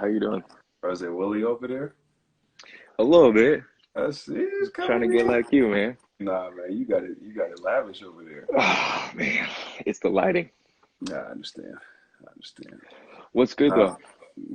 How you doing? Or is it Willie over there? A little bit. I see it's Trying to coming get in. like you, man. Nah, man, you got it lavish over there. Oh, man. It's the lighting. Nah, I understand. I understand. What's good Uh,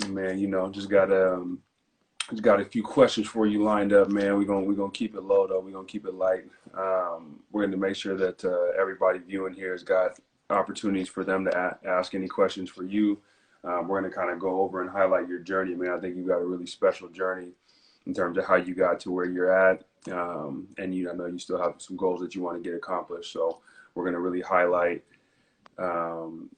though? Man, just got a few questions for you lined up, man. We're gonna keep it low though. We're gonna keep it light. We're gonna make sure that everybody viewing here has got opportunities for them to ask any questions for you. We're gonna kind of go over and highlight your journey, man. I think you've got a really special journey in terms of how you got to where you're at. And I know you still have some goals that you want to get accomplished. So we're going to really highlight um,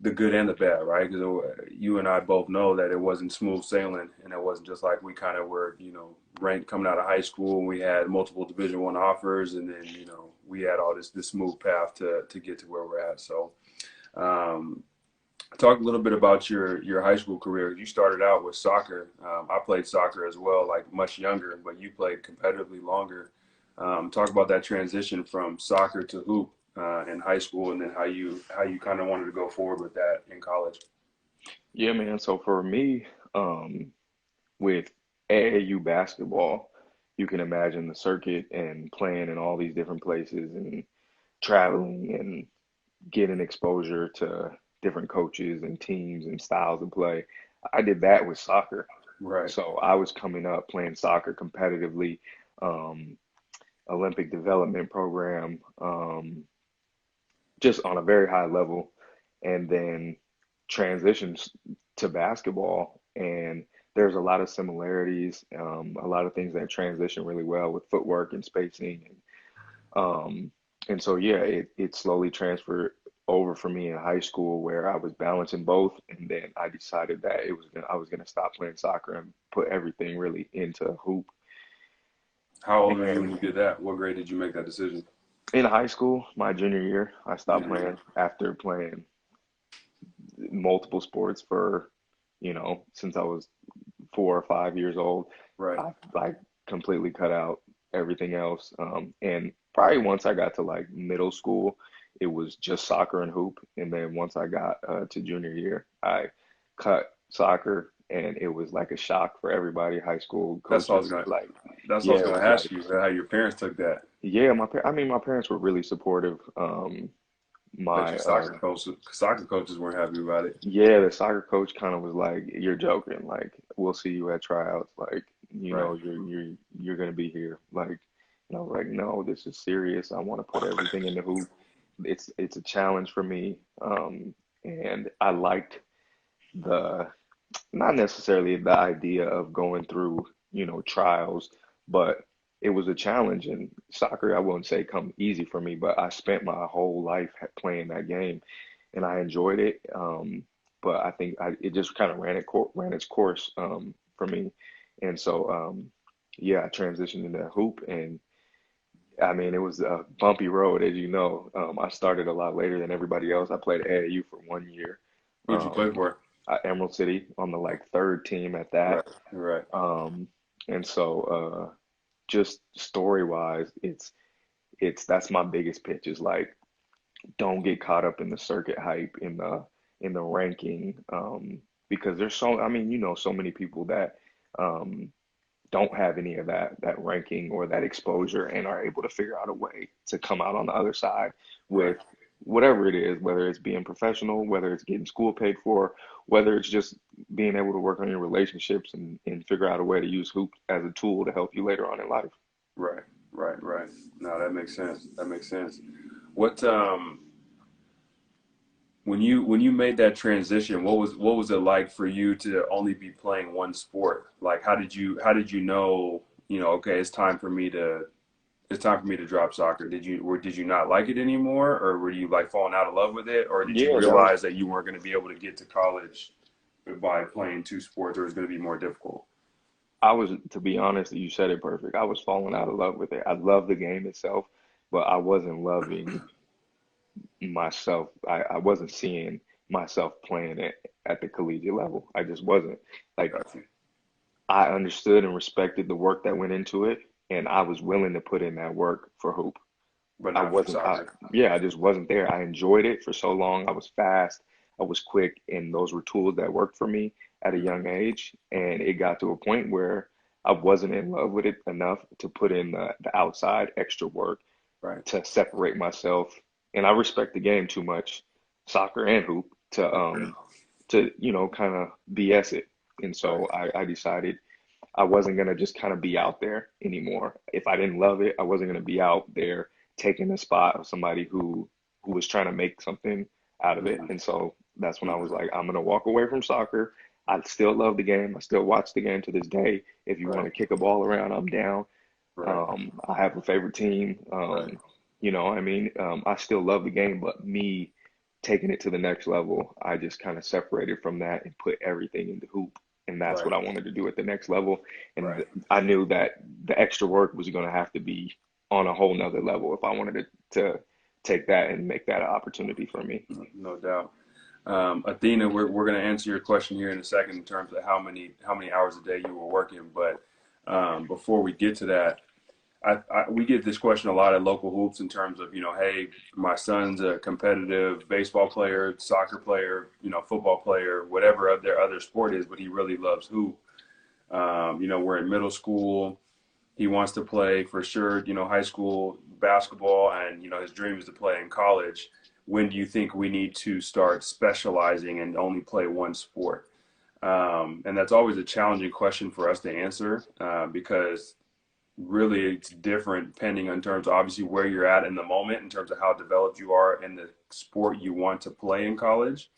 the good and the bad, right? Because you and I both know that it wasn't smooth sailing, and it wasn't just like we kind of were, ranked coming out of high school, and we had multiple Division I offers, and then we had all this smooth path to get to where we're at. So um, talk a little bit about your high school career. You started out with soccer. I played soccer as well, like much younger, but you played competitively longer. Talk about that transition from soccer to hoop in high school, and then how you kind of wanted to go forward with that in college. Yeah, man. So for me, with AAU basketball, you can imagine the circuit and playing in all these different places and traveling and getting exposure to different coaches and teams and styles of play. I did that with soccer. Right. So I was coming up playing soccer competitively, um, Olympic development program, just on a very high level, and then transitions to basketball. And there's a lot of similarities, a lot of things that transition really well with footwork and spacing. Um, and so, yeah, it slowly transferred over for me in high school where I was balancing both. And then I decided that I was gonna stop playing soccer and put everything really into hoop. How old were you when And you did that? What grade did you make that decision? in high school, my junior year, I stopped Junior year. playing after playing multiple sports for, since I was 4 or 5 years old. Right. I completely cut out everything else. And probably once I got to like middle school, it was just soccer and hoop. And then once I got to junior year, I cut soccer, and it was like a shock for everybody. High school That's what I was coaches, gonna. like, That's what I yeah, was it gonna was ask like, you. How your parents took that? yeah, I mean, my parents were really supportive. Bet My your soccer coaches weren't happy about it. Yeah, the soccer coach kind of was like, "You're joking. Like, we'll see you at tryouts. Like, Right. you're gonna be here." Like, and I was like, "No, this is serious. I want to put everything in the hoop. It's a challenge for me." And I liked the not necessarily the idea of going through, trials, but it was a challenge. And soccer, I wouldn't say come easy for me, but I spent my whole life playing that game, and I enjoyed it. But I think it just kind of ran its course for me, and so yeah, I transitioned into hoop, and I mean it was a bumpy road, as you know. I started a lot later than everybody else. I played AAU for 1 year, Who'd you play um, for? at Emerald City on the like third team at Right. that. Right. Um, and so just story wise, it's that's my biggest pitch is like don't get caught up in the circuit hype in the ranking, because there's so I mean so many people that um, don't have any of that ranking or that exposure and are able to figure out a way to come out on the other side Right. with whatever it is, whether it's being professional, whether it's getting school paid for, whether it's just being able to work on your relationships and figure out a way to use hoops as a tool to help you later on in life. Right, right, right. No, that makes sense. That makes sense. What when you made that transition, what was it like for you to only be playing one sport? Like how did you know, okay, it's time for me to drop soccer. Did you not like it anymore, or were you like falling out of love with it, or did you Yeah, that was realize that you weren't going to be able to get to college by playing two sports, or it's going to be more difficult? I was to be honest, you said it perfect. I was falling out of love with it. I love the game itself, but I wasn't loving myself. I wasn't seeing myself playing it at the collegiate level. I just wasn't. Like, Gotcha. I understood and respected the work that went into it, and I was willing to put in that work for hoop. But I not for wasn't, soccer. yeah, I just wasn't there. I enjoyed it for so long. I was fast, I was quick, and those were tools that worked for me. at a young age, and it got to a point where I wasn't in love with it enough to put in the outside extra work Right. to separate myself. And I respect the game too much, soccer and hoop, to kind of BS it. And Right. so I decided I wasn't gonna just kind of be out there anymore. If I didn't love it, I wasn't gonna be out there taking the spot of somebody who was trying to make something out of it. Mm-hmm. And so that's when I was Mm-hmm. like, I'm gonna walk away from soccer. I still love the game. I still watch the game to this day. If you want Right. to kick a ball around, I'm down. Right. I have a favorite team. Right. I mean, I still love the game, but me taking it to the next level, I just kind of separated from that and put everything in the hoop. And that's Right. what I wanted to do at the next level. And Right. I knew that the extra work was going to have to be on a whole nother level if I wanted to take that and make that an opportunity for me. No doubt. Athena, we're going to answer your question here in a second in terms of how many hours a day you were working. But before we get to that, we get this question a lot at local hoops in terms of, hey, my son's a competitive baseball player, soccer player, football player, whatever their other sport is, but he really loves hoop. We're in middle school. He wants to play for sure, high school basketball, and, his dream is to play in college. When do you think we need to start specializing and only play one sport? And that's always a challenging question for us to answer because really it's different depending on terms of obviously where you're at in the moment in terms of how developed you are in the sport you want to play in college.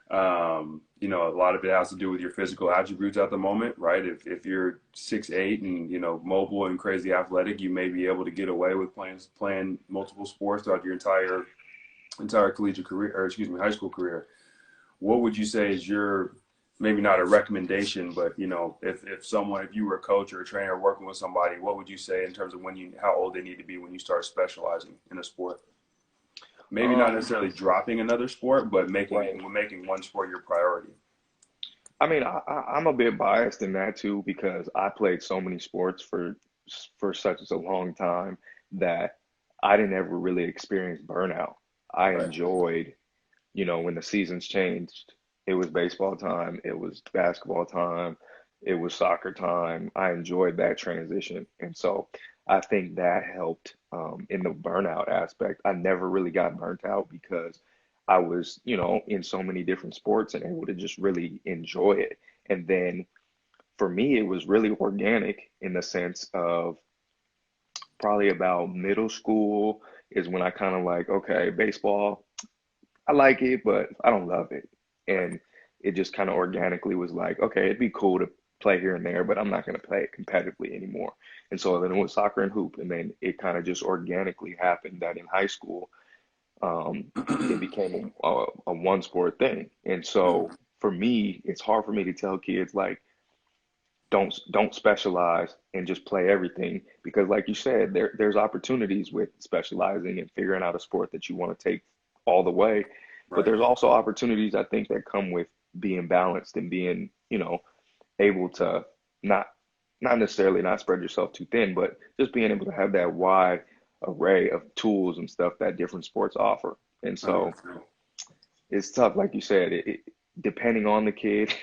A lot of it has to do with your physical attributes at the moment, right? If you're 6'8" and mobile and crazy athletic, you may be able to get away with playing multiple sports throughout your entire collegiate career, or excuse me, high school career. What would you say is your, maybe not a recommendation, but if you were a coach or a trainer working with somebody, what would you say in terms of how old they need to be when you start specializing in a sport? Maybe not Um, necessarily dropping another sport, but right. making one sport your priority. I mean, I'm a bit biased in that too because I played so many sports for such a long time that I didn't ever really experience burnout. I Right. enjoyed, when the seasons changed, it was baseball time, it was basketball time, it was soccer time. I enjoyed that transition. And so I think that helped in the burnout aspect. I never really got burnt out because I was, in so many different sports and able to just really enjoy it. And then for me, it was really organic in the sense of probably about middle school is when I kind of like, okay, baseball, I like it, but I don't love it. Right. And it just kind of organically was like, okay, it'd be cool to play here and there, but I'm not going to play it competitively anymore. And so then it was soccer and hoop. And then it kind of just organically happened that in high school, um, it became a one sport thing. And Mhm. so for me, it's hard for me to tell kids like, don't specialize and just play everything because like you said there's opportunities with specializing and figuring out a sport that you want to take all the way, but Right. there's also opportunities I think that come with being balanced and being able to not not necessarily not spread yourself too thin, but just being able to have that wide array of tools and stuff that different sports offer. And so 100%. it's tough, like you said. Depending on the kid,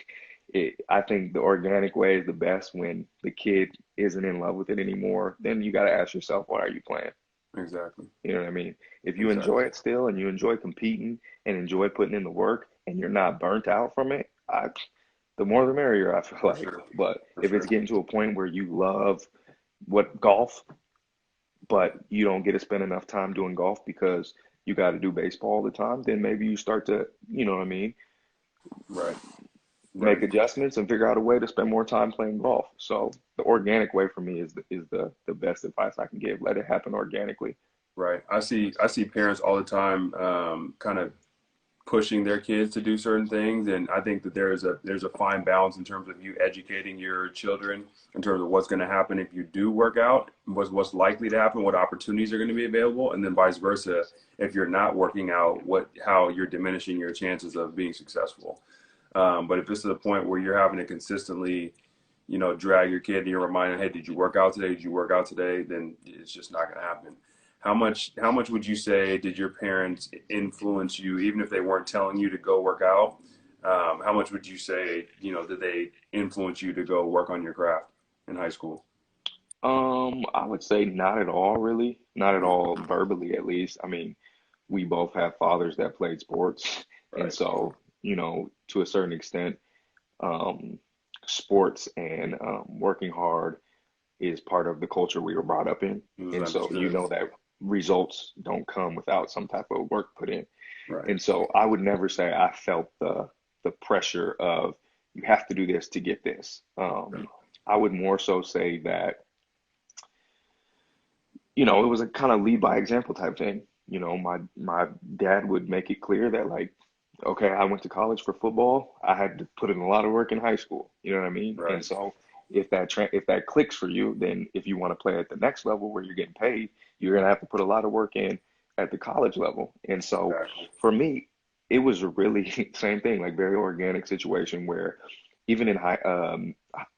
I think the organic way is the best. When the kid isn't in love with it anymore, then you got to ask yourself, why are you playing? Exactly. You know what I mean? If you enjoy Exactly. it still and you enjoy competing and enjoy putting in the work and you're not burnt out from it, the more the merrier, I feel For like. sure. But For if it's sure. getting to a point where you love what golf, but you don't get to spend enough time doing golf because you got to do baseball all the time, then maybe you start to, you know what I mean, Right. make Right. adjustments and figure out a way to spend more time playing golf. So the organic way for me is the best advice I can give. Let it happen organically. Right. I see parents all the time, kind of pushing their kids to do certain things, and I think that there's a fine balance in terms of you educating your children in terms of what's going to happen if you do work out, what's likely to happen, what opportunities are going to be available, and then vice versa if you're not working out, how you're diminishing your chances of being successful. But if it's to the point where you're having to consistently, drag your kid and you're reminding, hey, did you work out today? Did you work out today? Then it's just not going to happen. How much would you say did your parents influence you, even if they weren't telling you to go work out? How much would you say, did they influence you to go work on your craft in high school? I would say not at all, really. Not at all verbally, at least. I mean, we both have fathers that played sports, and Right. so, to a certain extent, um, sports and working hard is part of the culture we were brought up in. It was And so, understood. that results don't come without some type of work put in. Right. And so, I would never say I felt the pressure of you have to do this to get this. I would more so say that it was a kind of lead by example type thing. My dad would make it clear that like, okay, I went to college for football. I had to put in a lot of work in high school. You know what I mean? And Right. so if that clicks for you, then if you want to play at the next level where you're getting paid, you're gonna have to put a lot of work in at the college level. And so Exactly. for me, it was a really same thing, like very organic situation where even in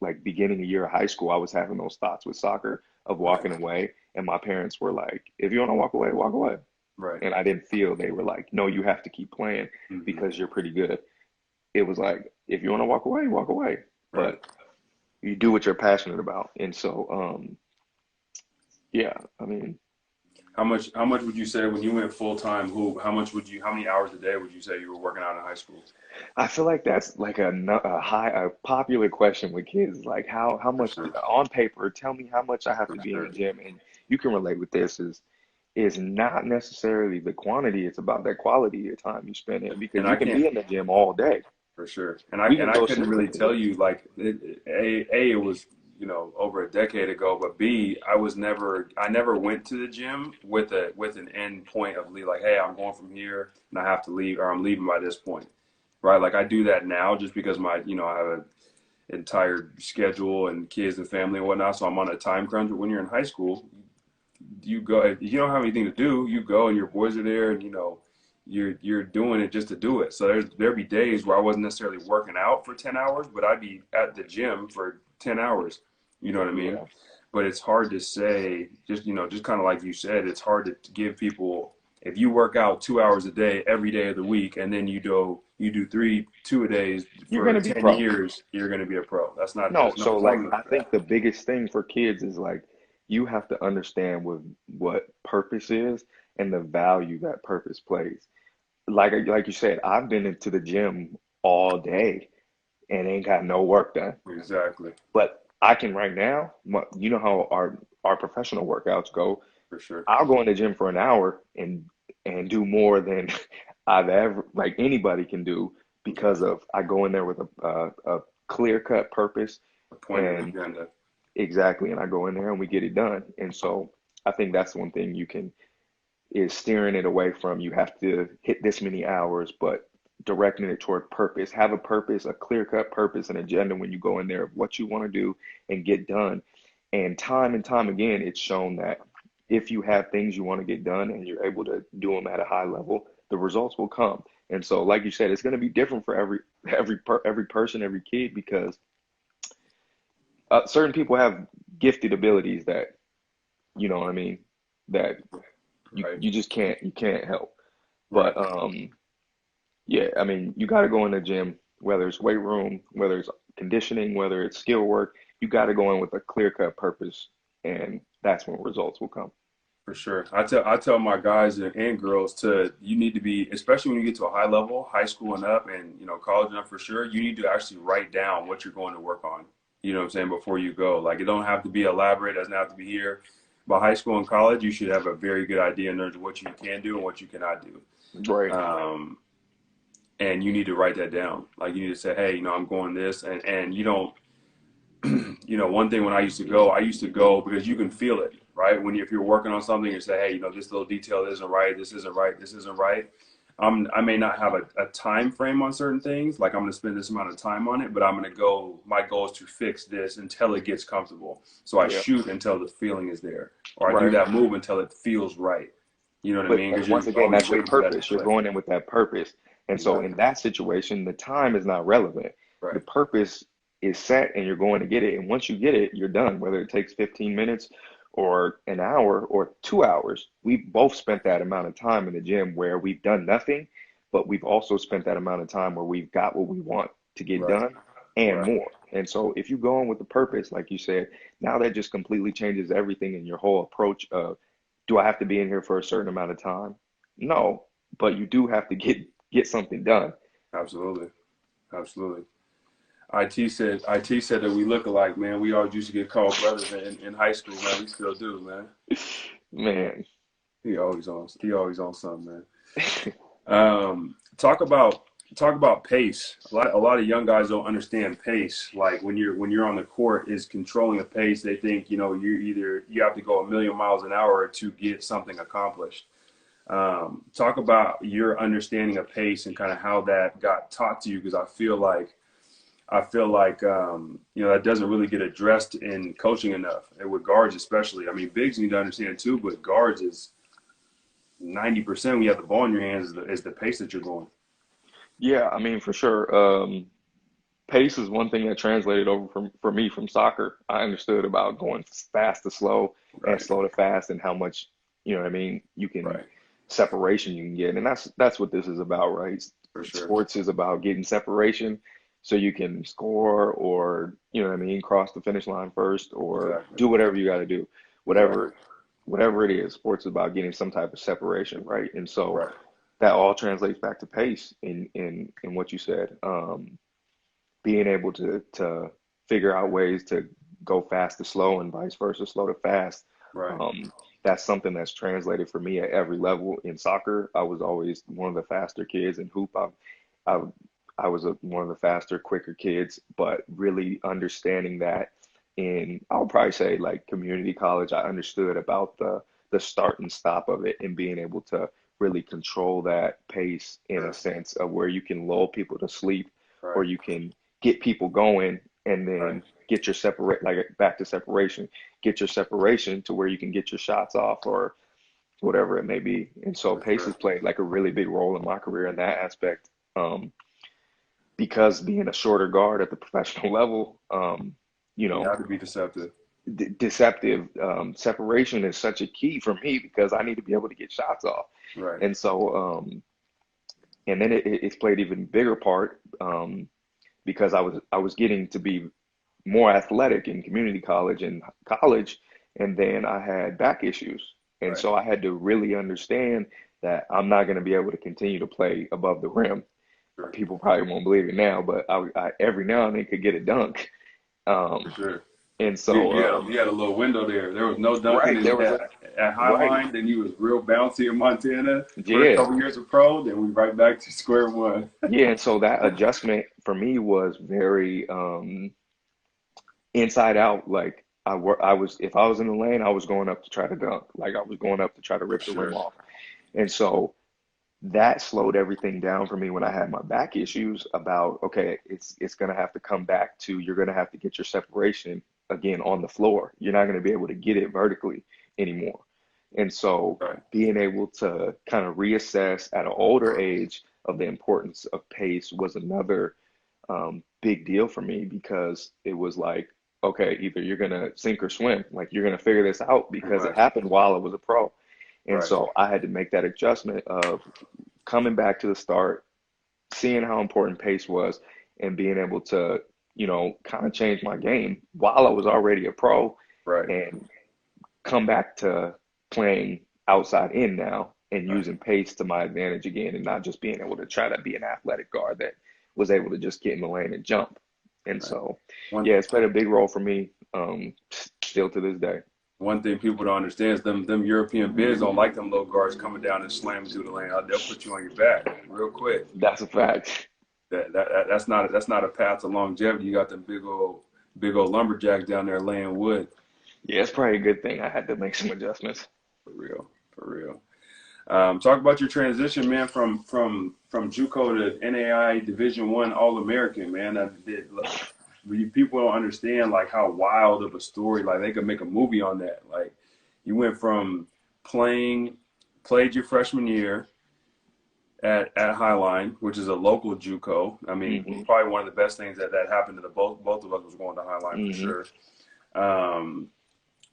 like beginning a year of high school, I was having those thoughts with soccer of Right. walking away. And my parents were like, if you want to walk away, walk away. Right. And I didn't feel they were like, no, you have to keep playing Hmm. because you're pretty good. It was like, if you want to walk away, walk away. Right. But you do what you're passionate about. And so, yeah, I mean, How much would you say when you went full time hoop? How many hours a day would you say you were working out in high school? I feel like that's like a popular question with kids. Like how For much sure. on paper, tell me how much I have For to be in the sure. gym. And you can relate with this is not necessarily the quantity, it's about that quality of time you spend in because And you I can can't. be in the gym all day. For sure. We And can I go couldn't sit really there. tell you like it was, over a decade ago, but B, I never went to the gym with an end point of like, hey, I'm going from here and I have to leave or I'm leaving by this point. Right? Like I do that now just because I have an entire schedule and kids and family and whatnot, so I'm on a time crunch. But when you're in high school, you go if you don't have anything to do, you go and your boys are there and you're doing it just to do it. So there'd be days where I wasn't necessarily working out for 10 hours, but I'd be at the gym for 10 hours. You know what I mean? Yeah. But it's hard to say, just kind of like you said, it's hard to give people, if you work out 2 hours a day every day of the week and then you do two a days You're for gonna be 10 pro. years, you're going to be a pro. No, There's no so like formula I for that. think the biggest thing for kids is like you have to understand what purpose is and the value that purpose plays. Like you said, I've been into the gym all day and ain't got no work done. Exactly. But I can right now, you know how our professional workouts go. For sure. I'll go in the gym for an hour and do more than I've ever like anybody can do Yeah. because of I go in there with a clear cut purpose A point in the and agenda. exactly, and I go in there and we get it done. And so I think that's one thing you can is steering it away from you have to hit this many hours, but directing it toward purpose. Have a purpose, a clear cut purpose, an agenda when you go in there of what you want to do and get done. And time again, it's shown that if you have things you want to get done and you're able to do them at a high level, the results will come. And so, like you said, it's going to be different for every person, every kid, because certain people have gifted abilities that you know what I mean that Right. you just can't help. Right. But yeah, I mean, you got to go in the gym, whether it's weight room, whether it's conditioning, whether it's skill work, you got to go in with a clear-cut purpose, and that's when results will come. For sure. I tell my guys and girls to you need to be, especially when you get to a high level, high school and up, and college and up for sure. You need to actually write down what you're going to work on. You know what I'm saying before you go. Like it don't have to be elaborate. It doesn't have to be here. By high school and college, you should have a very good idea in terms of what you can do and what you cannot do. Right. Um, and you need to write that down. Like you need to say, hey, I'm going this, and you don't one thing when I used to go because you can feel it, right? If you're working on something, you say, hey, this little detail isn't right, this isn't right, this isn't right. I may not have a time frame on certain things, like I'm going to spend this amount of time on it, but I'm going to go. My goal is to fix this until it gets comfortable. So I Yeah. shoot until the feeling is there, or I do Right. that move until it feels right. You know what I But mean? Because once you're again, always that's your waiting for that to purpose. You're click. going in with that purpose. And so in Exactly. that situation, the time is not relevant. The Right. purpose is set and you're going to get it. And once you get it, you're done. Whether it takes 15 minutes or an hour or 2 hours, we've both spent that amount of time in the gym where we've done nothing, but we've also spent that amount of time where we've got what we want to get Right. done and Right. more. And so if you go on with the purpose, like you said, now that just completely changes everything in your whole approach of, do I have to be in here for a certain amount of time? No, but you do have to get something done. Absolutely. Absolutely. IT said that we look alike, man. We all used to get called brothers in high school, man. We still do, man. Man. He always on something, man. Talk about pace. A lot of young guys don't understand pace. Like when you're on the court, is controlling the pace. They think you have to go a million miles an hour to get something accomplished. Talk about your understanding of pace and kind of how that got taught to you, because I feel like that doesn't really get addressed in coaching enough, and with guards especially. I mean, bigs need to understand too, but guards is 90% when you have the ball in your hands is the pace that you're going. Yeah, I mean, for sure. Pace is one thing that translated over for me from soccer. I understood about going fast to slow and Right, slow to fast and how much, you know what I mean, you can right, separation you can get. And that's what this is about, right? for sure. Sports is about getting separation so you can score or, you know what I mean, cross the finish line first or Exactly. do whatever you got to do. Exactly. Whatever whatever it is, sports is about getting some type of separation, right? And so Right. that all translates back to pace in what you said. Being able to figure out ways to go fast to slow and vice versa, slow to fast. Right. Um, that's something that's translated for me at every level in soccer. I was always one of the faster kids in hoop. I, I was one of the faster, quicker kids, but really understanding that I'll probably say like community college, I understood about the start and stop of it and being able to really control that pace in a Sure. sense of where you can lull people to sleep or Right. you can get people going and Right. then get your separate like back to separation, get your separation to where you can get your shots off or whatever it may be. And so For pace has sure. played like a really big role in my career in that aspect. Because being a shorter guard at the professional level, you You know, have to be deceptive. deceptive separation is such a key for me because I need to be able to get shots off. Right. And so, and then it's played even bigger part because I was getting to be more athletic in community college and college, and then I had back issues, and Right. so I had to really understand that I'm not going to be able to continue to play above the rim. Sure. People probably won't believe it now, but I every now and then could get a dunk, For um, sure. and You, so you had a, you had a little window there. There was no dunking right there was a at right, Highline. Then you was real bouncy in Montana. First yeah, couple years of pro, then we right back to square one. yeah, and so that adjustment for me was very inside out. Like I was if I was in the lane, I was going up to try to dunk, like I was going up to try to For rip the rim sure. off, and so that slowed everything down for me when I had my back issues about, okay, it's gonna have to come back to you're gonna have to get your separation again on the floor. You're not gonna be able to get it vertically anymore. And so Right. being able to kind of reassess at an older age of the importance of pace was another big deal for me because it was like, okay, either you're gonna sink or swim, like you're gonna figure this out because it Right. happened while I was a pro. And Right. so I had to make that adjustment of coming back to the start, seeing how important pace was, and being able to, kind of change my game while I was already a pro Right. and come back to playing outside in now and Right. using pace to my advantage again and not just being able to try to be an athletic guard that was able to just get in the lane and jump. And Right. so, One yeah, it's played a big role for me, still to this day. one thing people don't understand is them European bigs don't like them low guards coming down and slamming through the lane. They'll put you on your back real quick. That's a fact. That's not a path to longevity. You got them big old lumberjacks down there laying wood. Yeah, it's probably a good thing I had to make some adjustments. For real. For real. Talk about your transition, man, from JUCO to NAI Division One All American, man. People don't understand like how wild of a story. Like they could make a movie on that. Like you went from playing, played your freshman year at Highline, which is a local JUCO. I mean, Hmm. probably one of the best things that happened to the both of us was going to Highline for Hmm. sure. Um,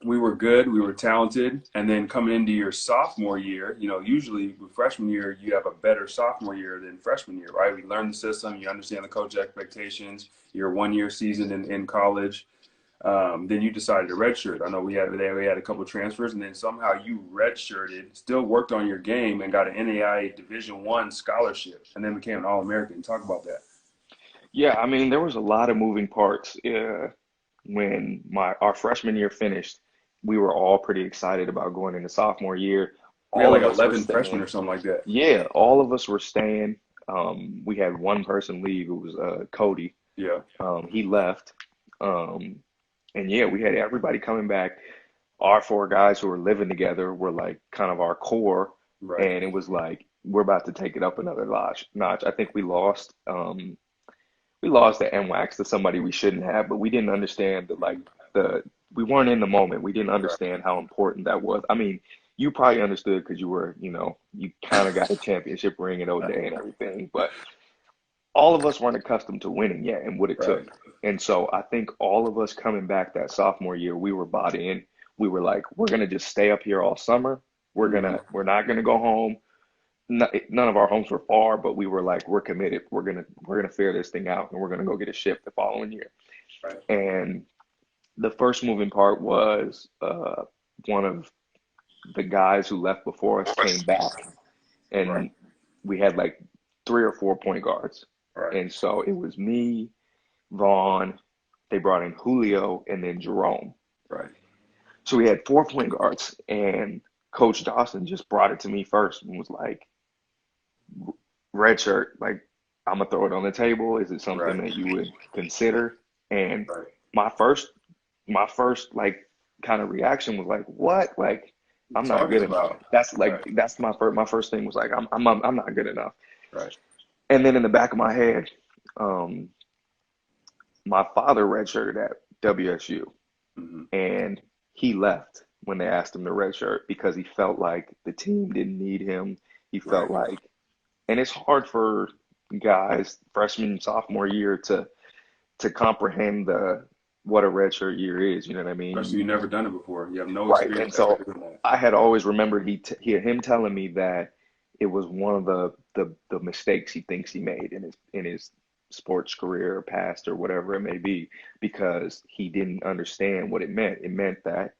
we were good, we were talented, and then coming into your sophomore year, you know, usually with freshman year, you have a better sophomore year than freshman year, right? We learn the system, you understand the coach expectations, your 1 year season in college. Then you decided to redshirt. I know we had a couple of transfers, and then somehow you redshirted, still worked on your game, and got an NAIA Division I scholarship, and then became an All-American. Talk about that. Yeah, I mean, there was a lot of moving parts when my our freshman year finished. We were all pretty excited about going into sophomore year. We had All like of us were 11 freshmen staying. or something like that. Yeah, all of us were staying. We had one person leave. It was Cody. Yeah, He left. Um, and yeah, we had everybody coming back. Our four guys who were living together were like kind of our core, right. and it was like we're about to take it up another notch. I think we lost the NWACS to somebody we shouldn't have, but we didn't understand that like the we weren't in the moment. We didn't Right. understand how important that was. I mean, you probably understood because you were, you kind of got a championship ring at O'Day and everything, but all of us weren't accustomed to winning yet and what it Right. took. And so I think all of us coming back that sophomore year, we were bought in. We were like, we're gonna just stay up here all summer. Hmm. We're not gonna go home. None of our homes were far, but we were like, we're committed. We're gonna figure this thing out, and we're gonna go get a ship the following year. Right. And the first moving part was one of the guys who left before us came back, Right. and we had like 3 or 4 point guards, Right. and so it was me, Vaughn. They brought in Julio and then Jerome. Right. So we had 4 point guards, and Coach Dawson just brought it to me first and was like, red shirt, like I'm gonna throw it on the table. Is it something Right. that you would consider? And Right. my first my first like kind of reaction was like, what? Like I'm not Talking good enough. about. That's like Right. that's my first thing was like I'm not good enough. Right. And then in the back of my head, um, my father redshirted at WSU, Hmm. and he left when they asked him to redshirt because he felt like the team didn't need him. He felt Right. like, and it's hard for guys freshman sophomore year to comprehend the what a redshirt year is. You know what I mean? Especially you never done it before. You have no Right. And experience ever so doing that. I had always remembered him telling me that it was one of the mistakes he thinks he made in his sports career or past or whatever it may be because he didn't understand what it meant. It meant that,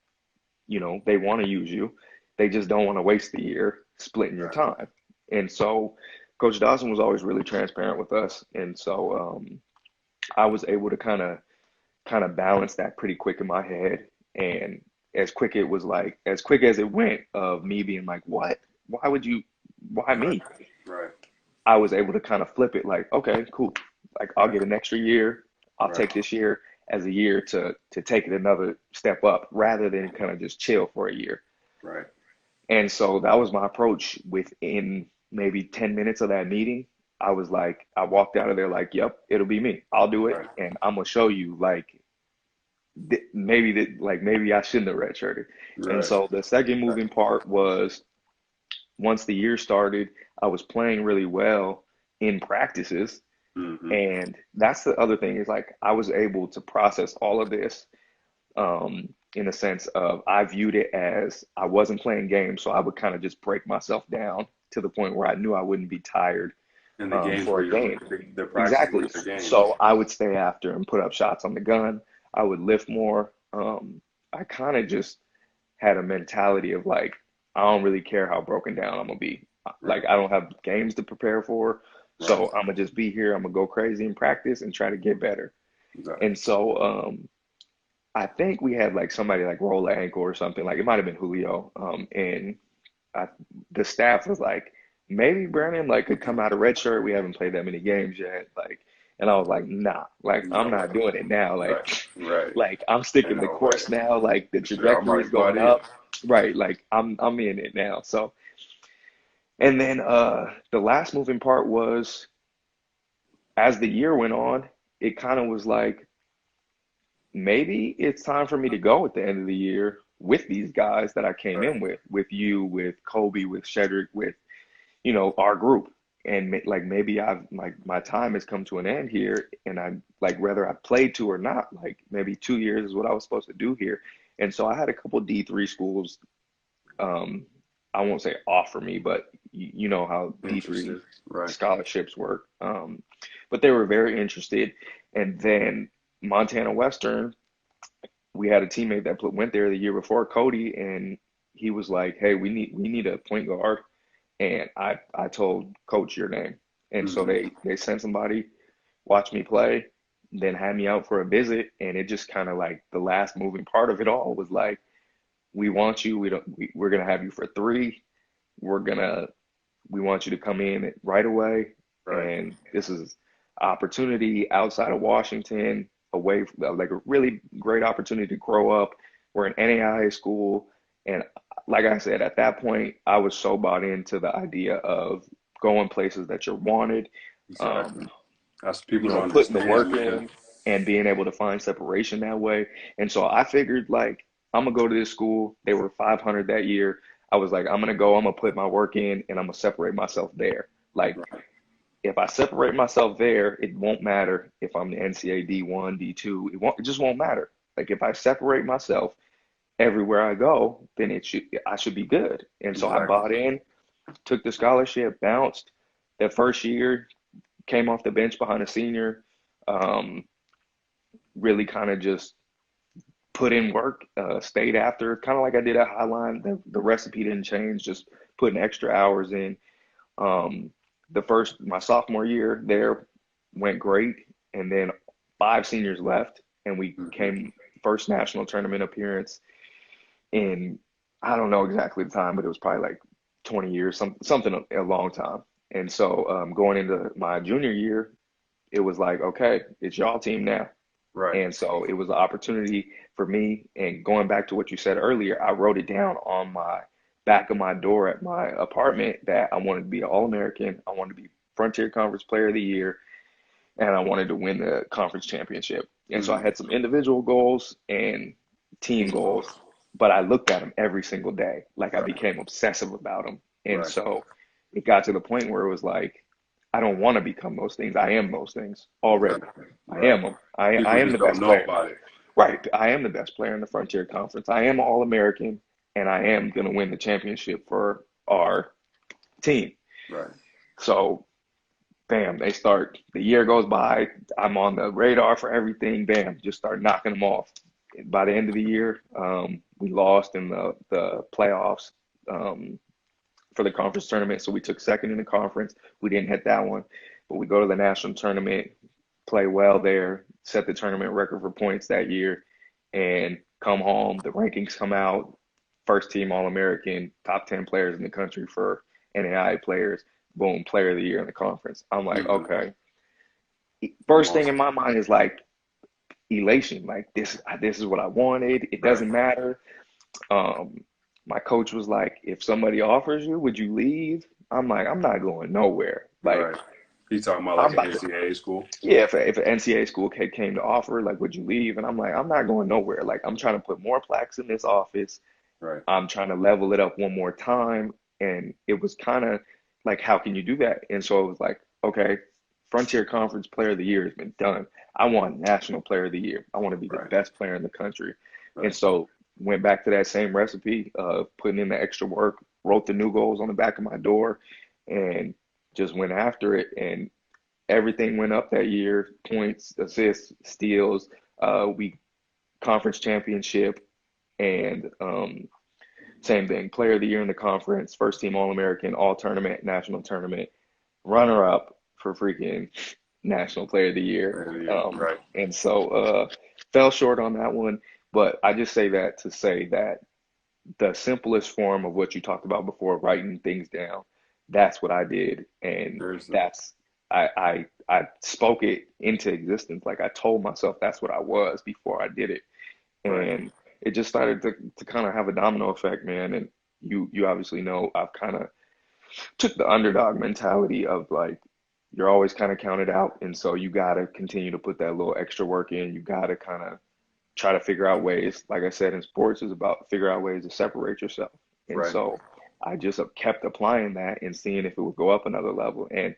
they want to use you. They just don't want to waste the year splitting your Right. time. And so Coach Dawson was always really transparent with us. And so I was able to kind of balance that pretty quick in my head. And as quick as it went of me being like, what? Why would you, why Right. me? Right. I was able to kind of flip it like, okay, cool. Like I'll Right. get an extra year. I'll Right. take this year as a year to take it another step up rather than kind of just chill for a year. Right. And so that was my approach within maybe 10 minutes of that meeting. I was like, I walked out of there like, yep, it'll be me. I'll do it. Right. And I'm gonna show you like maybe I shouldn't have redshirted. And Right. so the second Right. moving part was once the year started, I was playing really well in practices. Hmm. And that's the other thing is like I was able to process all of this in a sense of I viewed it as I wasn't playing games, so I would kind of just break myself down to the point where I knew I wouldn't be tired And the games for were a game. the practice Exactly. was the games. So I would stay after and put up shots on the gun. I would lift more. I kind of just had a mentality of like, I don't really care how broken down I'm gonna be. Like Right. I don't have games to prepare for, Right. so I'm gonna just be here. I'm gonna go crazy in practice and try to get better. Right. And so I think we had like somebody like roll an ankle or something. Like it might have been Julio. And I, the staff was like, maybe Brandon like could come out of red shirt. We haven't played that many games yet. Like, and I was like, nah, like I'm No not way. doing it now. Right. Right. Like I'm Ain't sticking the no way. course now. Like the For sure. I'm trajectory already is bought going in. up. Right. Like I'm in it now. So, and then the last moving part was as the year went on, it kind of was like maybe it's time for me to go at the end of the year with these guys that I came Right. in with you, with Kobe, with Shedrick, with, our group. and like maybe I've like my time has come to an end here, and I'm like whether I played to or not, like maybe 2 years is what I was supposed to do here. And so I had a couple D3 schools, um, I won't say offer me, but you know how D3 Interested. Right. scholarships work. But they were very interested. And then Montana Western, we had a teammate that went there the year before, Cody, and he was like, "Hey, we need a point guard." And I told coach your name. And so Hmm. they sent somebody, watched me play, then had me out for a visit. And it just kind of like the last moving part of it all was like, we want you. We're gonna have you for three. We're gonna we want you to come in right away. Right. And this is opportunity outside of Washington, away from like a really great opportunity to grow up. We're an NAIA school. And like I said, at that point, I was so bought into the idea of going places that you're wanted, Exactly. um, That's people don't putting the understand, work man. in and being able to find separation that way. And so I figured like I'm gonna go to this school. They were 500 that year. I was like, I'm gonna go, I'm gonna put my work in and I'm gonna separate myself there. Like Right. if I separate myself there, it won't matter if I'm the NCAA D1, D2. It just won't matter. Like if I separate myself everywhere I go, then I should be good. And so I Exactly. bought in, took the scholarship, bounced. That first year, came off the bench behind a senior. Um, really kind of just put in work, stayed after, kind of like I did at Highline. The recipe didn't change, just putting extra hours in. Um, my sophomore year there went great, and then five seniors left, and we Hmm. came first national tournament appearance in, I don't know exactly the time, but it was probably like 20 years, something a long time. And so going into my junior year, it was like, okay, it's y'all team now. Right. And so it was an opportunity for me. And going back to what you said earlier, I wrote it down on my back of my door at my apartment that I wanted to be an All-American. I wanted to be Frontier Conference Player of the Year, and I wanted to win the conference championship. And so I Hmm. had some individual goals and team Team goals, goals. but I looked at them every single day. Like I Right. became obsessive about them. And Right. so it got to the point where it was like, I don't want to become those things. I am those things already. Exactly. I Right. am them. I People am just the don't best know player. about it. Right. I am the best player in the Frontier Conference. I am All American, and I am going to win the championship for our team. Right. So bam, the year goes by, I'm on the radar for everything, bam, just start knocking them off. By the end of the year, we lost in the playoffs um, for the conference tournament. So we took second in the conference. We didn't hit that one, but we go to the national tournament, play well there, set the tournament record for points that year, and come home. The rankings come out, first team All American, top 10 players in the country for NAI players. Boom, player of the year in the conference. I'm like, Hmm. okay. I'm First thing in awesome. my mind is like elation. Like this is what I wanted. It Right. doesn't matter. Um, my coach was like, if somebody offers you, would you leave? I'm like, I'm not going nowhere. Like Right. He's talking about like I'm an about to, NCAA school. yeah, if an NCAA school came to offer, like, would you leave? And I'm like, I'm not going nowhere. Like, I'm trying to put more plaques in this office. Right. I'm trying to level it up one more time. And it was kind of like, how can you do that? And so it was like, okay, Frontier Conference Player of the Year has been done. I want National Player of the Year. I want to be the Right. best player in the country. And Right. so went back to that same recipe of putting in the extra work, wrote the new goals on the back of my door, and just went after it. And everything went up that year, points, assists, steals. We conference championship, and same thing, player of the year in the conference, first team All American, all tournament, national tournament, runner up for freaking national player of the year. Player of the year. Right. And so fell short on that one, but I just say that to say that the simplest form of what you talked about before, writing things down, that's what I did, and Seriously. that's I spoke it into existence. Like I told myself that's what I was before I did it, Right. and it just started to kind of have a domino effect, man. And you obviously know I've kind of took the underdog mentality of like you're always kind of counted out, and so you got to continue to put that little extra work in. You got to kind of try to figure out ways. Like I said, in sports is about figure out ways to separate yourself. And Right. so I just kept applying that and seeing if it would go up another level. And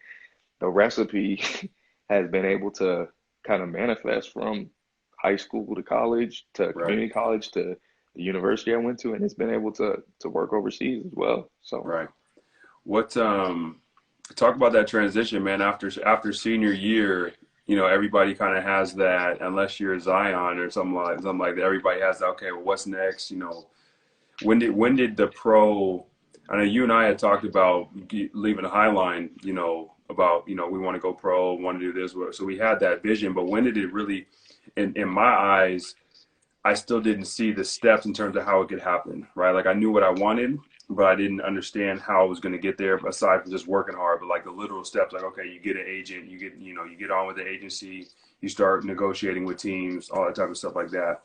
the recipe has been able to kind of manifest from high school to college to Right. community college to the university I went to, and it's been able to work overseas as well. So Right. What talk about that transition, man, after senior year, you know, everybody kind of has that, unless you're Zion or something like that, everybody has that, okay, well, what's next? You know, when did the pro, I know you and I had talked about leaving the High Line, you know, about, you know, we want to go pro, want to do this. So we had that vision, but when did it really, in my eyes, I still didn't see the steps in terms of how it could happen, right? Like I knew what I wanted, but I didn't understand how I was going to get there aside from just working hard. But like the literal steps, like, okay, you get an agent, you get on with the agency, you start negotiating with teams, all that type of stuff like that.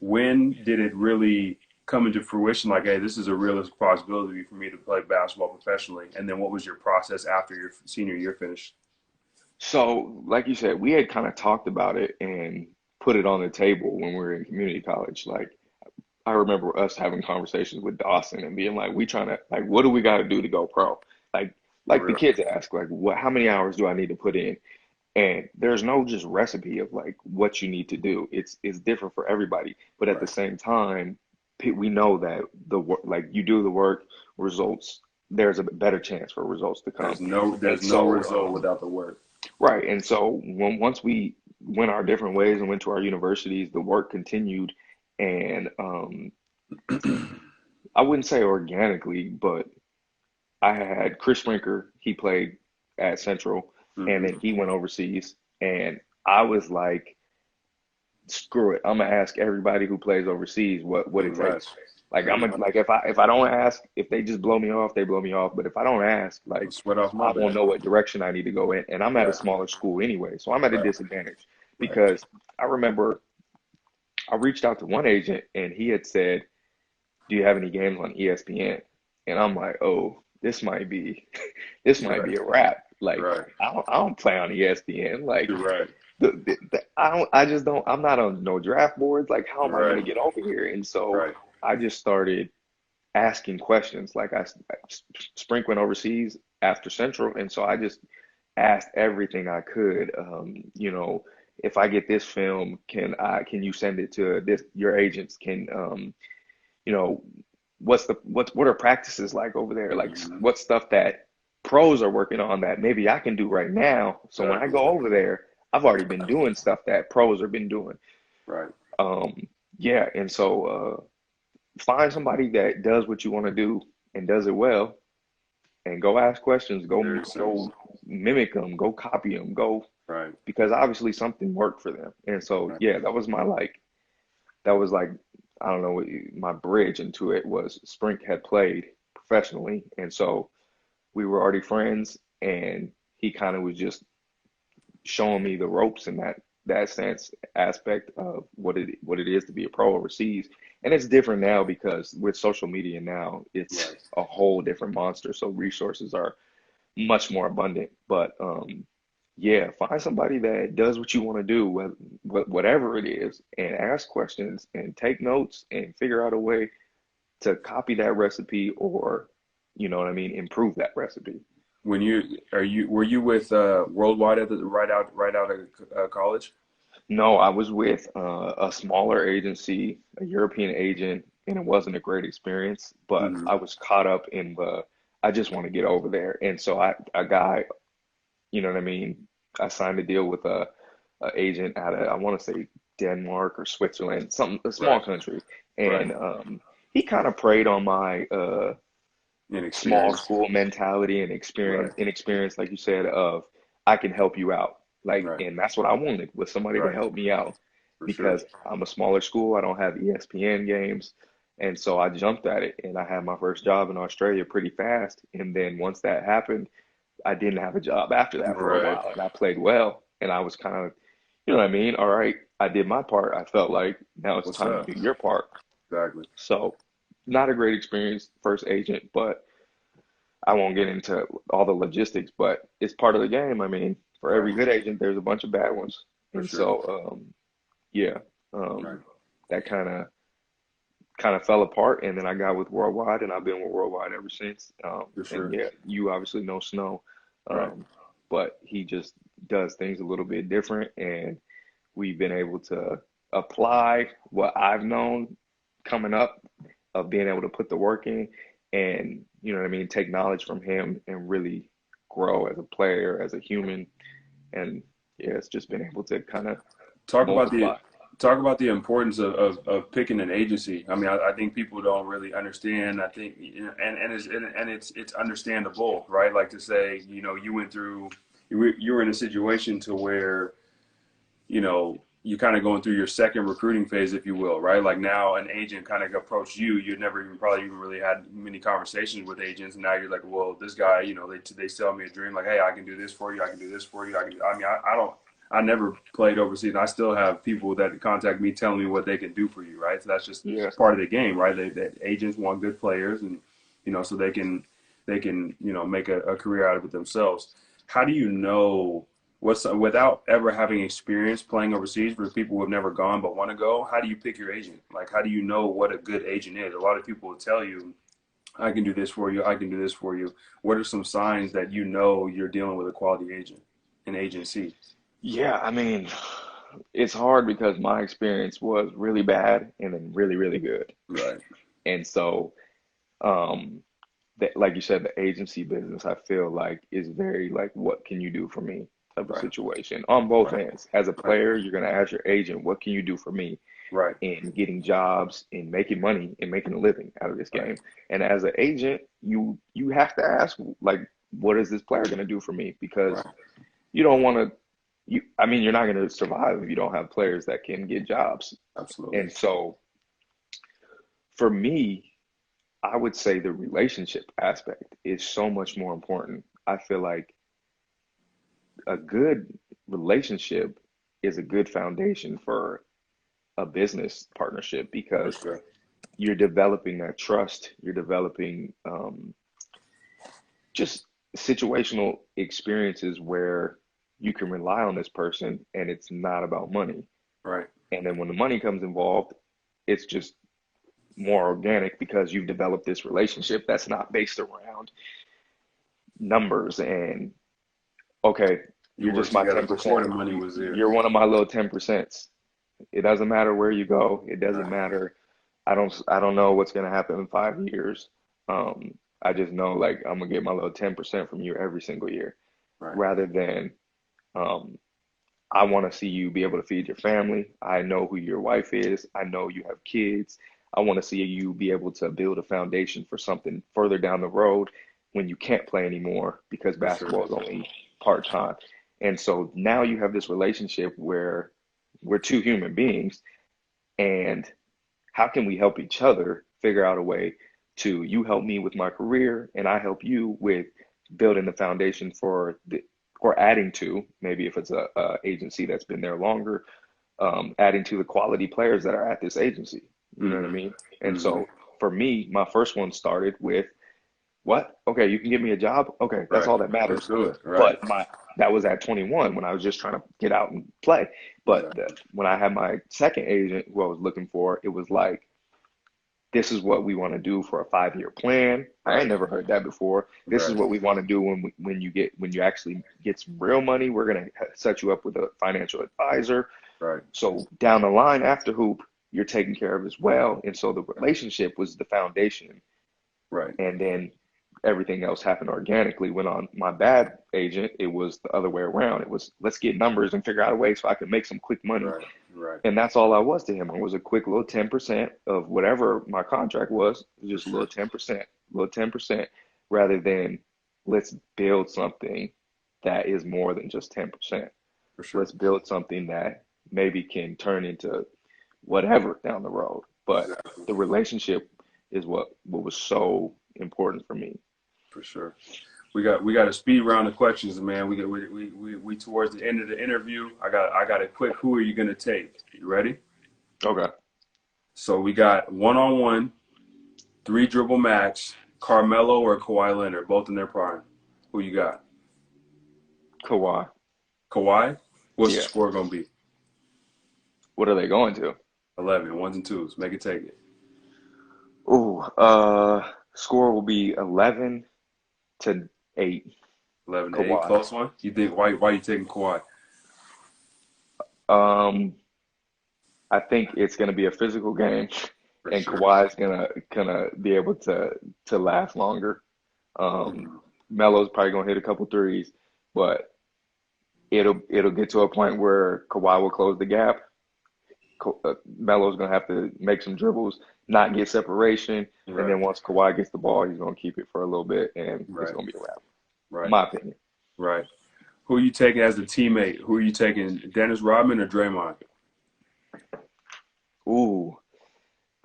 When did it really come into fruition? Like, hey, this is a realistic possibility for me to play basketball professionally. And then what was your process after your senior year finished? so like you said, we had kind of talked about it and put it on the table when we were in community college. Like I remember us having conversations with Dawson and being like, we trying to like, what do we got to do to go pro? Like, For like the real. kids ask, like, what, how many hours do I need to put in? And there's no just recipe of like what you need to do. It's different for everybody. But at the Right. same time, we know that the work, like you do the work, results, there's a better chance for results to come. And There's no so, result without the work. right. And so once we went our different ways and went to our universities, the work continued. And I wouldn't say organically, but I had Chris Rinker. He played at Central, and then Hmm. he went overseas. And I was like, screw it. I'm gonna ask everybody who plays overseas what it Right. takes. Like I'm Right. gonna like if I don't ask, if they just blow me off, they blow me off. But if I don't ask, like Sweat off my I won't back. know what direction I need to go in. And I'm at a Right. smaller school anyway, so I'm at a Right. disadvantage Right. because I remember I reached out to one agent and he had said, "Do you have any games on ESPN?" And I'm like, "Oh, this might be this might Right. be a wrap." Like Right. I don't play on ESPN. Like Right. I just don't, I'm not on no draft boards. Like, how am I going Right. to get over here? And so Right. I just started asking questions. Like, Sprink went overseas after Central. And so I just asked everything I could. If I get this film, can you send it to your agents? You know, what are practices like over there? Like, Hmm. what stuff that pros are working on that maybe I can do right now. So when I Exactly. go over there, I've already been doing stuff that pros have been doing. Right. Um, yeah, and so find somebody that does what you want to do and does it well, and go ask questions, Very simple. go mimic them, go copy them, go Right. because obviously something worked for them. And so Right. yeah, that was like I don't know, my bridge into it was Sprink had played professionally, and so we were already friends, and he kind of was just showing me the ropes in that sense aspect of what it is to be a pro overseas. And it's different now because with social media now, it's Right. a whole different monster. So resources are much more abundant. But yeah, find somebody that does what you want to do, whatever it is, and ask questions and take notes and figure out a way to copy that recipe or, you know what I mean, improve that recipe. When you were you with Worldwide at the right out of college? No, I was with a smaller agency, a European agent, and it wasn't a great experience, but Hmm. I was caught up in I just want to get over there. And so a guy, you know what I mean? I signed a deal with a agent out of, I want to say Denmark or Switzerland, a small Right. country. Right. And he kind of preyed on my small Inexperienced. school mentality and Right. inexperience, like you said, of I can help you out. Like, Right. and that's what I wanted was somebody to Right. help me out For sure. because I'm a smaller school. I don't have ESPN games. And so I jumped at it and I had my first job in Australia pretty fast. And then once that happened, I didn't have a job after that for a Right. while and I played well. And I was kind of, you know what I mean? All right, I did my part. I felt like now it's What's time to up? do your part. Exactly. So not a great experience, first agent, but I won't get into all the logistics, but it's part of the game. I mean, for Right. every good agent, there's a bunch of bad ones. For And sure. so, yeah, Right. that kind of kind of fell apart, and then I got with Worldwide, and I've been with Worldwide ever since. For And sure. yeah, you obviously know Snow, Right. um, but he just does things a little bit different, and we've been able to apply what I've known coming up of being able to put the work in, and you know what I mean, take knowledge from him and really grow as a player, as a human, and yeah, it's just been able to kind of Talk about the multiply. talk about the importance of picking an agency. I mean, I think people don't really understand. I think, you know, and it's understandable, right? Like to say, you know, you were in a situation to where, you know, you kind of going through your second recruiting phase, if you will, right? Like now an agent kind of approached you. You'd never even probably even really had many conversations with agents. And now you're like, well, this guy, you know, they sell me a dream. Like, hey, I can do this for you. I can do this for you. I mean, I don't, I never played overseas. I still have people that contact me telling me what they can do for you, right? So that's just Yeah. part of the game, right? Agents want good players, and, you know, so they can, you know, make a career out of it themselves. How do you know without ever having experience playing overseas for people who have never gone but want to go? How do you pick your agent? Like, how do you know what a good agent is? A lot of people will tell you, I can do this for you. I can do this for you. What are some signs that you know you're dealing with a quality agent, an agency? Yeah, I mean, it's hard because my experience was really bad and then really, really good. Right. And so, um, that, like you said, the agency business, I feel like is very like, what can you do for me type of Right. situation on both Right. ends. As a Right. player, you're going to ask your agent, what can you do for me Right. in getting jobs and making money and making a living out of this Right. game? And as an agent, you have to ask, like, what is this player going to do for me? Because Right. you don't want to, I mean, you're not going to survive if you don't have players that can get jobs. Absolutely. And so for me, I would say the relationship aspect is so much more important. I feel like a good relationship is a good foundation for a business partnership For because sure. you're developing that trust, you're developing just situational experiences where you can rely on this person and it's not about money. Right. And then when the money comes involved, it's just more organic because you've developed this relationship that's not based around numbers and okay, You you're just worked my together 10%. before the money was there. You're one of my little 10%. It doesn't matter where you go. It doesn't Right. matter. I don't know what's gonna happen in 5 years. I just know like I'm gonna get my little 10% from you every single year, Right. rather than um, I want to see you be able to feed your family. I know who your wife is. I know you have kids. I want to see you be able to build a foundation for something further down the road when you can't play anymore because For sure. basketball is only part time. And so now you have this relationship where we're two human beings, and how can we help each other figure out a way to you help me with my career and I help you with building the foundation for the or adding to maybe if it's a agency that's been there longer, adding to the quality players that are at this agency. You know what I Mm-hmm. mean? And Mm-hmm. so for me, my first one started with what? Okay, you can give me a job. Okay, that's Right. all that Let's matters. do it. Right. But my that was at 21 when I was just trying to get out and play. But Exactly. when I had my second agent who I was looking for, it was like, this is what we want to do for a 5 year plan. I ain't Right. never heard that before. This is Right. what we want to do when you actually get some real money. We're gonna set you up with a financial advisor. Right. So down the line after hoop, you're taken care of as well. And so the relationship was the foundation, Right. and then everything else happened organically. When on my bad agent, it was the other way around. It was let's get numbers and figure out a way so I can make some quick money. Right. Right. And that's all I was to him. I was a quick little 10% of whatever my contract was, For just a little sure. 10%, little 10%, rather than let's build something that is more than just 10%. For sure. Let's build something that maybe can turn into whatever down the road. But Exactly. the relationship is what was so important for me. For sure. We got a speed round of questions, man. We towards the end of the interview. I got a quick. Who are you gonna take? You ready? Okay. So we got one on one, three dribble max, Carmelo or Kawhi Leonard, both in their prime. Who you got? Kawhi. Kawhi. What's the Yeah. score gonna be? What are they going to? 11, ones and twos. Make it take it. Ooh, score will be 11-8, 11-8, Kawhi. close one. You think why you taking Kawhi? Um, I think it's going to be a physical game, For and sure. Kawhi's gonna be able to last longer. Um, Mhm. Melo's probably gonna hit a couple threes, but it'll get to a point where Kawhi will close the gap. Melo's gonna have to make some dribbles, not get separation, and Right, then once Kawhi gets the ball, he's gonna keep it for a little bit, and it's right, gonna be a wrap. right, My opinion. right. Who are you taking as a teammate? Who are you taking, Dennis Rodman or Draymond? Ooh,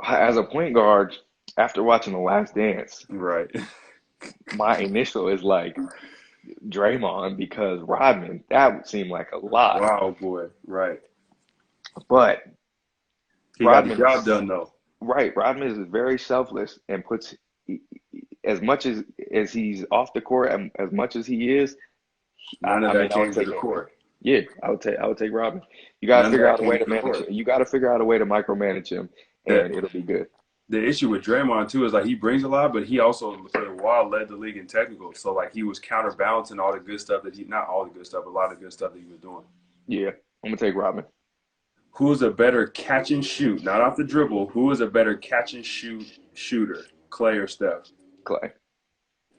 as a point guard, after watching The Last Dance, Right. my initial is like Draymond because Rodman, that would seem like a lot. Wow, boy. Right. But He got the Rodman job is done though. right. Rodman is very selfless and puts as much as he's off the court, as much as he is. None of I that mean, I would came to take the him. court. Yeah, I would take Rodman. You got to None of figure that out a way came to to the manage court. it. You got to figure out a way to micromanage him, The and it'll be good. the issue with Draymond too is like he brings a lot, but he also for a while led the league in technicals. So like he was counterbalancing all the good stuff that he not all the good stuff, but a lot of good stuff that he was doing. Yeah, I'm gonna take Rodman. Who is a better catch and shoot, not off the dribble? Who is a better catch and shoot shooter, Clay or Steph? Clay,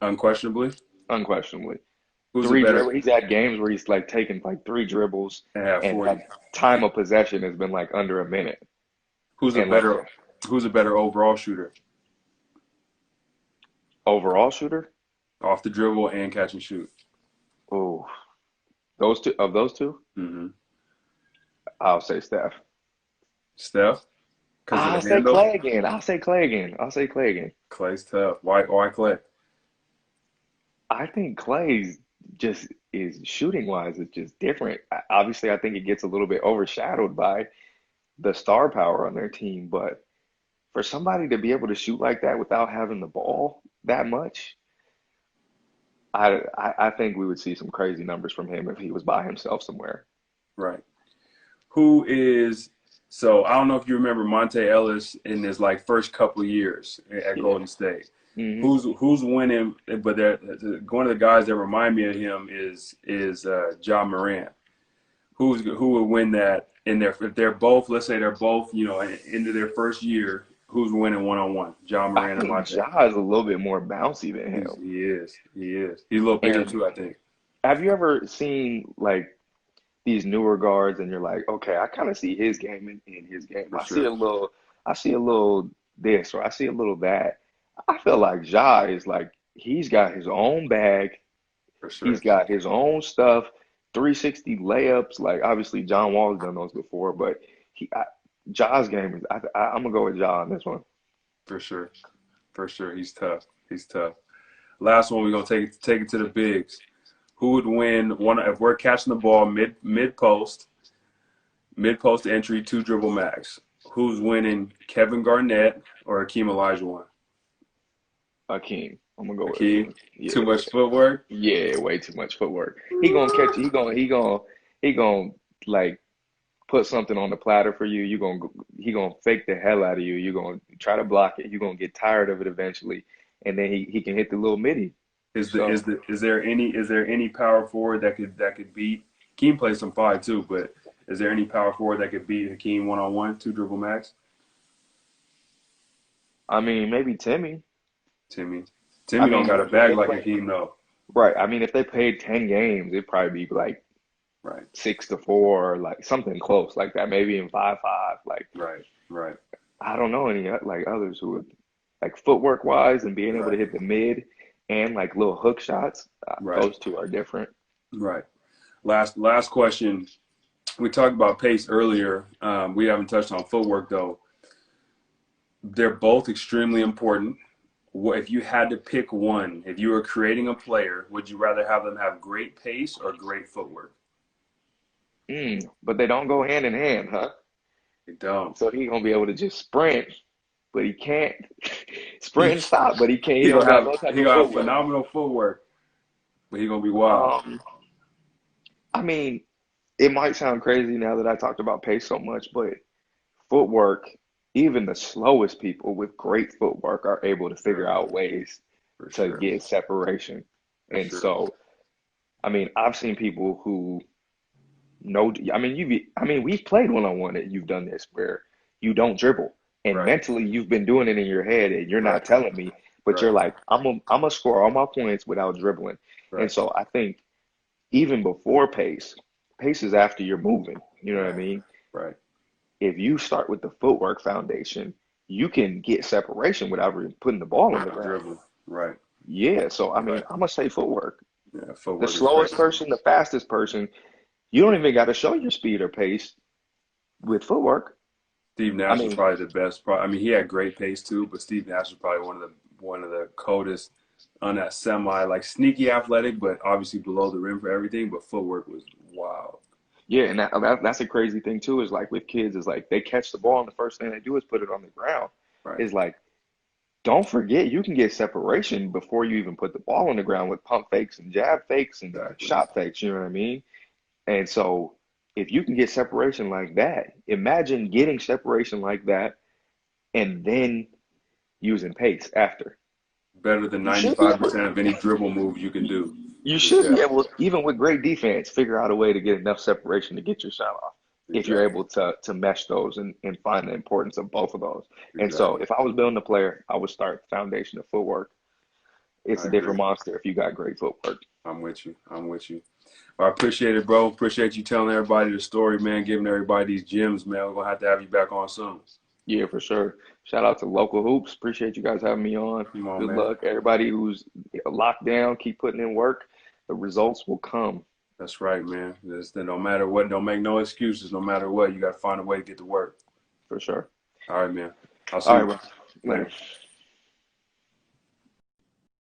Unquestionably. unquestionably. Who's a Three better dribble. He's had games where he's like taken like three dribbles and have and 40? had time of possession has been like under a minute. Who's a And like better who's a better overall shooter? overall shooter, Off the dribble and catch and shoot. oh, those two, Mm-hmm. I'll say Steph. Steph, because of I'll the say handle. Clay again. I'll say Clay again. I'll say Clay again. Clay's tough. Why Clay? I think Clay's just is shooting wise is just different. Obviously, I think it gets a little bit overshadowed by the star power on their team, but for somebody to be able to shoot like that without having the ball that much, I think we would see some crazy numbers from him if he was by himself somewhere. Right. Who is so I don't know if you remember Monte Ellis in his like first couple of years at Yeah. Golden State. Hmm. Who's winning? But one of the guys that remind me of him is John Morant. Who would win that in their if they're both let's say they're both into their first year. Who's winning 1-on-1? John I Morant and think Monte. Ja is a little bit more bouncy than him. He is. He is. He's a little bigger And too, I think. have you ever seen like these newer guards and you're like, okay, I kind of see his game in his game. For sure. I see a little this or I see a little that. I feel like Ja is like he's got his own bag. For He's sure. got his own stuff. 360 layups. Like obviously John Wall's done those before, but Ja's game is. I'm gonna go with Ja on this one. For sure. For sure. He's tough. He's tough. Last one, we're gonna take it to the bigs. Who would win one if we're catching the ball mid post entry, two dribble max? Who's winning, Kevin Garnett or Hakeem Olajuwon? Akeem. I'm gonna go with Hakeem, Akeem. Yeah, too much footwork. yeah, way too much footwork. He gonna catch you. He gonna like put something on the platter for you. He gonna fake the hell out of you. You gonna try to block it. You gonna get tired of it eventually, and then he can hit the little midi. So Is there any power forward that could beat Hakeem plays some five too, but is there any power forward that could beat Hakeem 1-on-1, two dribble max? I mean, maybe Timmy. Timmy. I Timmy don't mean, got a if bag they like play Hakeem though. right, I mean, if they played 10 games, it'd probably be like Right, 6-4, like something close like that. Maybe in 5-5. Like right, right, I don't know any like others who would like footwork wise and being able to right, hit the mid and like little hook shots. right, Those two are different. right. Last question. We talked about pace earlier. We haven't touched on footwork though. They're both extremely important. If you had to pick one, if you were creating a player, would you rather have them have great pace or great footwork? But they don't go hand in hand, huh? They don't. So he gonna be able to just sprint, but he can't sprint He and stop, but he can't. He don't got no type he of gonna have footwork. phenomenal footwork, but he gonna be wild. Um, I mean, it might sound crazy now that I talked about pace so much, but footwork even the slowest people with great footwork are able to figure Sure. out ways For to sure. get separation. For And sure. so, I mean, I've seen people who know, I mean, we've played one-on-one that you've done this where you don't dribble. And Right. mentally, you've been doing it in your head and you're not Right. telling me, but you're Right. like, I'm gonna score all my points without dribbling. And Right. so I think even before pace, pace is after you're moving. You know what I Right. mean? Right. If you start with the footwork foundation, you can get separation without really putting the ball on the Without ground. dribbling. Right. Yeah, so I mean, Right. I'm gonna say footwork. Yeah. The Footwork is slowest crazy. person, the fastest person, you don't even got to show your speed or pace with footwork. Steve I Nash was mean, probably the best. I mean, he had great pace too, but Steve Nash was probably one of the coldest on that semi, like sneaky athletic, but obviously below the rim for everything. But footwork was wild. yeah, and that's a crazy thing too. Is like with kids, is like they catch the ball and the first thing they do is put it on the ground. Right. Is like don't forget you can get separation before you even put the ball on the ground with pump fakes and jab fakes and Exactly. shot fakes. You know what I mean? And so if you can get separation like that, imagine getting separation like that and then using pace after. Better than You should be able 95% of any dribble move you can do. you Just should yeah. be able, even with great defense, figure out a way to get enough separation to get your shot off if you're Exactly. able to mesh those and find the importance of both of those. And so Exactly. if I was building a player, I would start the foundation of footwork. It's I a agree. different monster if you got great footwork. I'm with you. I'm with you. Well, I appreciate it, bro. Appreciate you telling everybody the story, man. Giving everybody these gems, man. We're gonna have you back on soon. Yeah, for sure. Shout out to Local Hoops. Appreciate you guys having me on. Come on, Good man. luck. Everybody who's locked down, keep putting in work. The results will come That's right, man. No matter what, don't make no excuses. No matter what, you got to find a way to get to work. for sure. All right, man. I'll see All you right, bro. later. Later.